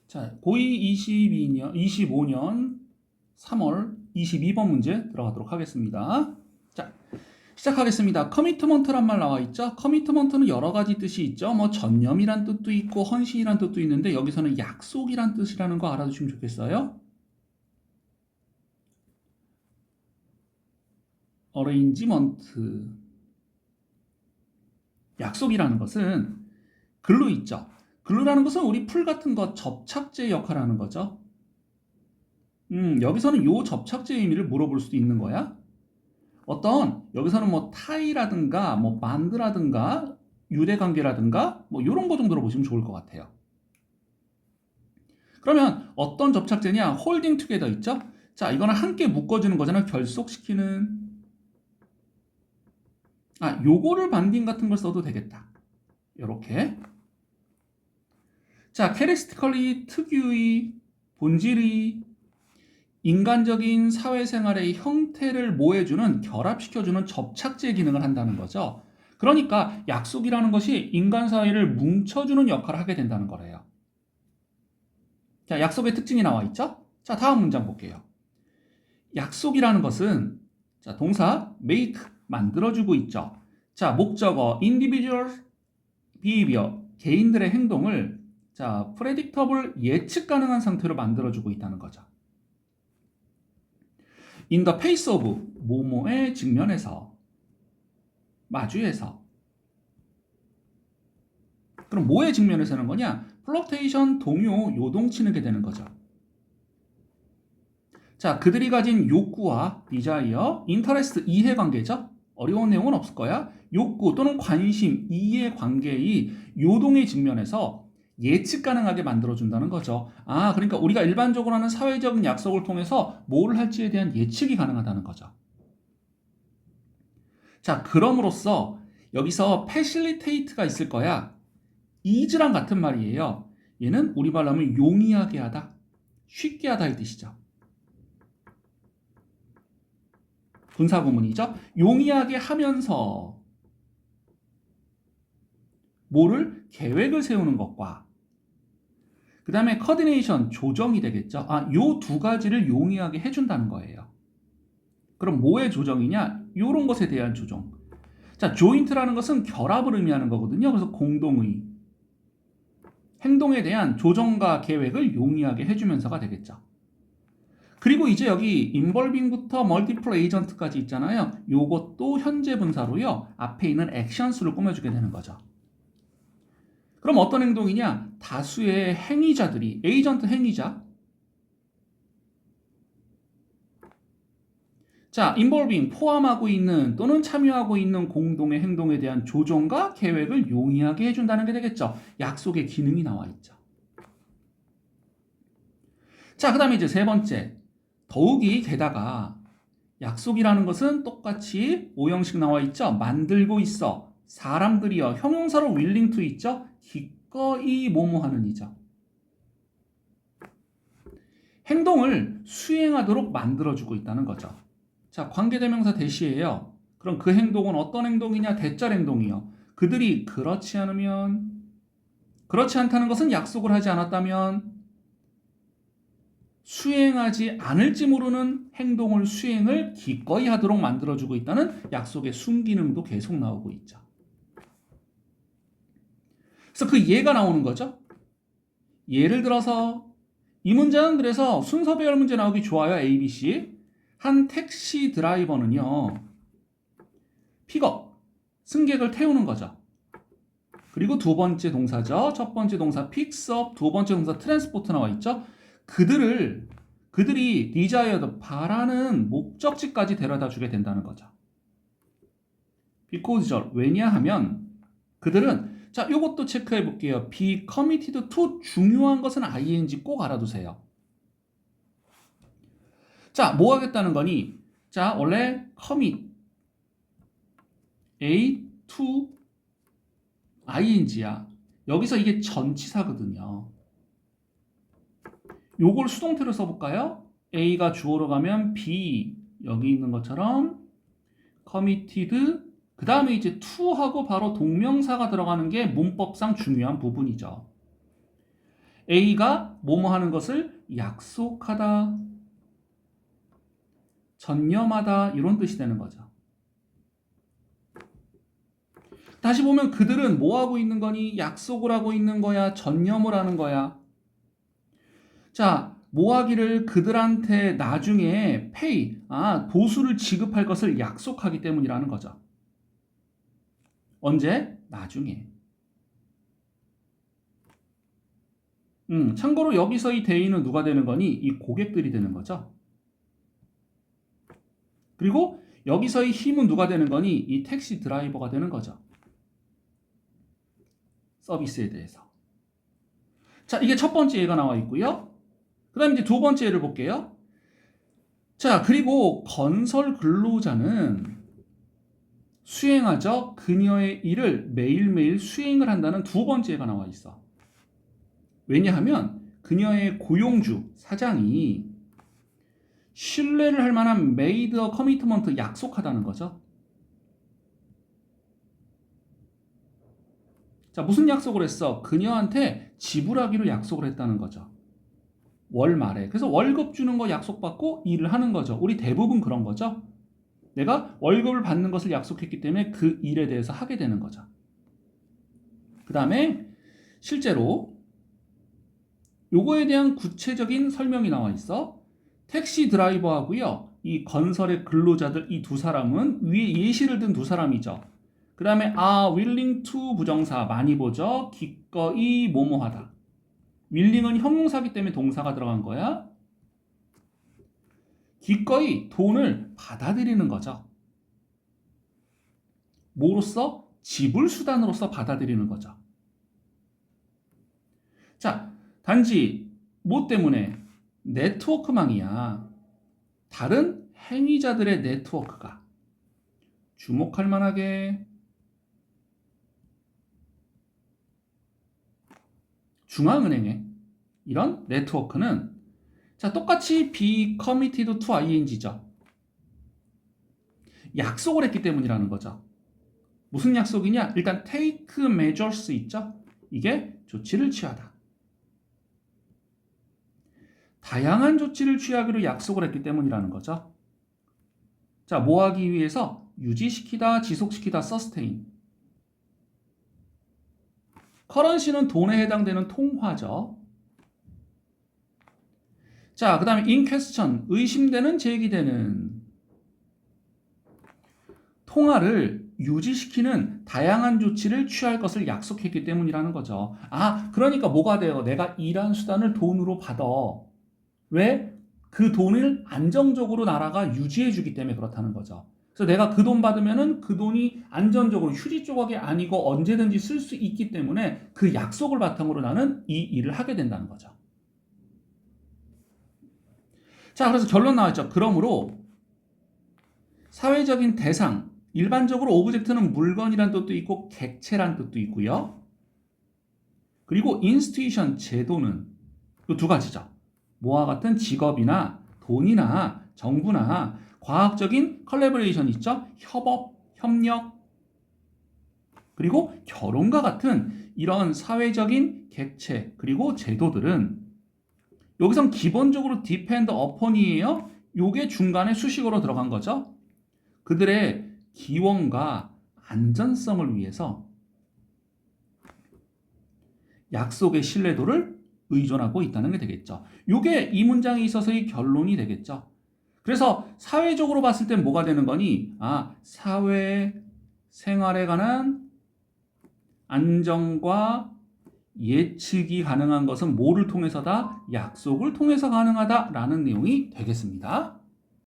자, 고2 25년 3월 22번 문제 들어가도록 하겠습니다. 자, 시작하겠습니다. 커미트먼트란 말 나와 있죠? 커미트먼트는 여러 가지 뜻이 있죠. 뭐 전념이란 뜻도 있고 헌신이란 뜻도 있는데 여기서는 약속이란 뜻이라는 거 알아두시면 좋겠어요. 어레인지먼트. 약속이라는 것은 글루 있죠. 글루라는 것은 우리 풀 같은 거 접착제 역할을 하는 거죠. 여기서는 요 접착제의 의미를 물어볼 수도 있는 거야. 여기서는 뭐 타이라든가 뭐 반드라든가 유대관계라든가 뭐 이런 거 정도로 보시면 좋을 것 같아요. 그러면 어떤 접착제냐? 홀딩 투게더 있죠? 자, 이거는 함께 묶어주는 거잖아. 결속시키는. 요거를 반딩 같은 걸 써도 되겠다. 요렇게. 자, 캐릭스티컬리 특유의 본질이 인간적인 사회생활의 형태를 모해주는, 결합시켜주는 접착제 기능을 한다는 거죠. 그러니까 약속이라는 것이 인간 사회를 뭉쳐주는 역할을 하게 된다는 거래요. 자, 약속의 특징이 나와 있죠? 자, 다음 문장 볼게요. 약속이라는 것은, 자, 동사 make, 만들어주고 있죠. 자, 목적어 individual behavior, 개인들의 행동을 자, predictable, 예측 가능한 상태로 만들어주고 있다는 거죠. in the face of, 뭐뭐의 직면에서, 마주해서. 그럼 뭐의 직면에서 하는 거냐? 플러테이션, 동요, 요동치는 게 되는 거죠. 자, 그들이 가진 욕구와 desire, interest, 이해관계죠? 어려운 내용은 없을 거야. 욕구 또는 관심, 이해관계의 요동의 직면에서 예측 가능하게 만들어준다는 거죠. 그러니까 우리가 일반적으로 하는 사회적인 약속을 통해서 뭘 할지에 대한 예측이 가능하다는 거죠. 자, 그럼으로써 여기서 facilitate가 있을 거야. ease랑 같은 말이에요. 얘는 우리 말로 하면 용이하게 하다, 쉽게 하다 이 뜻이죠. 분사구문이죠. 용이하게 하면서 뭐를? 계획을 세우는 것과 그 다음에 coordination, 조정이 되겠죠. 요 두 가지를 용이하게 해준다는 거예요. 그럼 뭐의 조정이냐? 요런 것에 대한 조정. 자, joint라는 것은 결합을 의미하는 거거든요. 그래서 공동의 행동에 대한 조정과 계획을 용이하게 해주면서가 되겠죠. 그리고 이제 여기 involving부터 multiple agent까지 있잖아요. 요것도 현재 분사로요. 앞에 있는 actions를 꾸며주게 되는 거죠. 그럼 어떤 행동이냐? 다수의 행위자들이, 에이전트 행위자. 자, involving, 포함하고 있는 또는 참여하고 있는 공동의 행동에 대한 조정과 계획을 용이하게 해준다는 게 되겠죠. 약속의 기능이 나와 있죠. 자, 그 다음에 이제 세 번째. 더욱이 게다가 약속이라는 것은 똑같이 오형식 나와 있죠. 만들고 있어. 사람들이여. 형용사로 willing to 있죠. 기꺼이 뭐뭐하는 이죠. 행동을 수행하도록 만들어주고 있다는 거죠. 자, 관계대명사 대시예요. 그럼 그 행동은 어떤 행동이냐? 대절 행동이요. 그들이 그렇지 않으면, 그렇지 않다는 것은 약속을 하지 않았다면 수행하지 않을지 모르는 행동을 수행을 기꺼이 하도록 만들어주고 있다는 약속의 순기능도 계속 나오고 있죠. 그래서 그 예가 나오는 거죠. 예를 들어서 이 문장은 그래서 순서 배열 문제 나오기 좋아요. A, B, C. 한 택시 드라이버는요. 픽업, 승객을 태우는 거죠. 그리고 두 번째 동사죠. 첫 번째 동사 picks up, 두 번째 동사 transport 나와 있죠. 그들이 desired, 바라는 목적지까지 데려다 주게 된다는 거죠. because, 왜냐하면 그들은, 자, 요것도 체크해 볼게요. be committed to, 중요한 것은 ing 꼭 알아두세요. 자, 뭐 하겠다는 거니? 자, 원래 commit, a to ing야. 여기서 이게 전치사거든요. 요걸 수동태로 써볼까요? A가 주어로 가면 B, 여기 있는 것처럼 committed, 그 다음에 이제 to하고 바로 동명사가 들어가는 게 문법상 중요한 부분이죠. A가 뭐뭐 하는 것을 약속하다, 전념하다 이런 뜻이 되는 거죠. 다시 보면 그들은 뭐 하고 있는 거니? 약속을 하고 있는 거야? 전념을 하는 거야? 자, 뭐 하기를 그들한테 나중에 보수를 지급할 것을 약속하기 때문이라는 거죠. 언제? 나중에. 참고로 여기서 이 대인은 누가 되는 거니? 이 고객들이 되는 거죠. 그리고 여기서의 힘은 누가 되는 거니? 이 택시 드라이버가 되는 거죠. 서비스에 대해서. 자, 이게 첫 번째 예가 나와 있고요. 그 다음에 이제 두 번째 예를 볼게요. 자, 그리고 건설 근로자는 수행하죠. 그녀의 일을 매일매일 수행을 한다는 두 번째 예가 나와 있어. 왜냐하면 그녀의 고용주, 사장이 신뢰를 할 만한 made a commitment, 약속하다는 거죠. 자, 무슨 약속을 했어? 그녀한테 지불하기로 약속을 했다는 거죠. 월 말에. 그래서 월급 주는 거 약속받고 일을 하는 거죠. 우리 대부분 그런 거죠. 내가 월급을 받는 것을 약속했기 때문에 그 일에 대해서 하게 되는 거죠. 그 다음에 실제로 요거에 대한 구체적인 설명이 나와 있어. 택시 드라이버하고요, 이 건설의 근로자들 이 두 사람은 위에 예시를 든 두 사람이죠. 그 다음에 willing to 부정사 많이 보죠. 기꺼이 뭐뭐하다. willing은 형용사기 때문에 동사가 들어간 거야. 기꺼이 돈을 받아들이는 거죠. 뭐로써? 지불 수단으로서 받아들이는 거죠. 자, 단지 뭐 때문에? 네트워크망이야. 다른 행위자들의 네트워크가 주목할 만하게 중앙은행의 이런 네트워크는, 자, 똑같이 be committed to ing죠. 약속을 했기 때문이라는 거죠. 무슨 약속이냐? 일단 take measures 있죠? 이게 조치를 취하다. 다양한 조치를 취하기로 약속을 했기 때문이라는 거죠. 자, 뭐 하기 위해서? 유지시키다, 지속시키다, sustain. 커런시는 돈에 해당되는 통화죠. 자, 그 다음에 in question, 의심되는, 제기되는. 통화를 유지시키는 다양한 조치를 취할 것을 약속했기 때문이라는 거죠. 그러니까 뭐가 돼요? 내가 일한 수단을 돈으로 받아. 왜? 그 돈을 안정적으로 나라가 유지해주기 때문에 그렇다는 거죠. 그래서 내가 그 돈 받으면은 그 돈이 안전적으로 휴지 조각이 아니고 언제든지 쓸 수 있기 때문에 그 약속을 바탕으로 나는 이 일을 하게 된다는 거죠. 자, 그래서 결론 나왔죠. 그러므로 사회적인 대상, 일반적으로 오브젝트는 물건이란 뜻도 있고 객체란 뜻도 있고요. 그리고 인스티튜션, 제도는 이 두 가지죠. 뭐와 같은 직업이나 돈이나 정부나 과학적인 컬래버레이션 있죠? 협업, 협력, 그리고 결혼과 같은 이런 사회적인 객체 그리고 제도들은 여기선 기본적으로 depend upon이에요. 요게 중간에 수식어로 들어간 거죠. 그들의 기원과 안전성을 위해서 약속의 신뢰도를 의존하고 있다는 게 되겠죠. 요게 이 문장에 있어서의 결론이 되겠죠. 그래서 사회적으로 봤을 땐 뭐가 되는 거니? 사회 생활에 관한 안정과 예측이 가능한 것은 뭐를 통해서다? 약속을 통해서 가능하다라는 내용이 되겠습니다.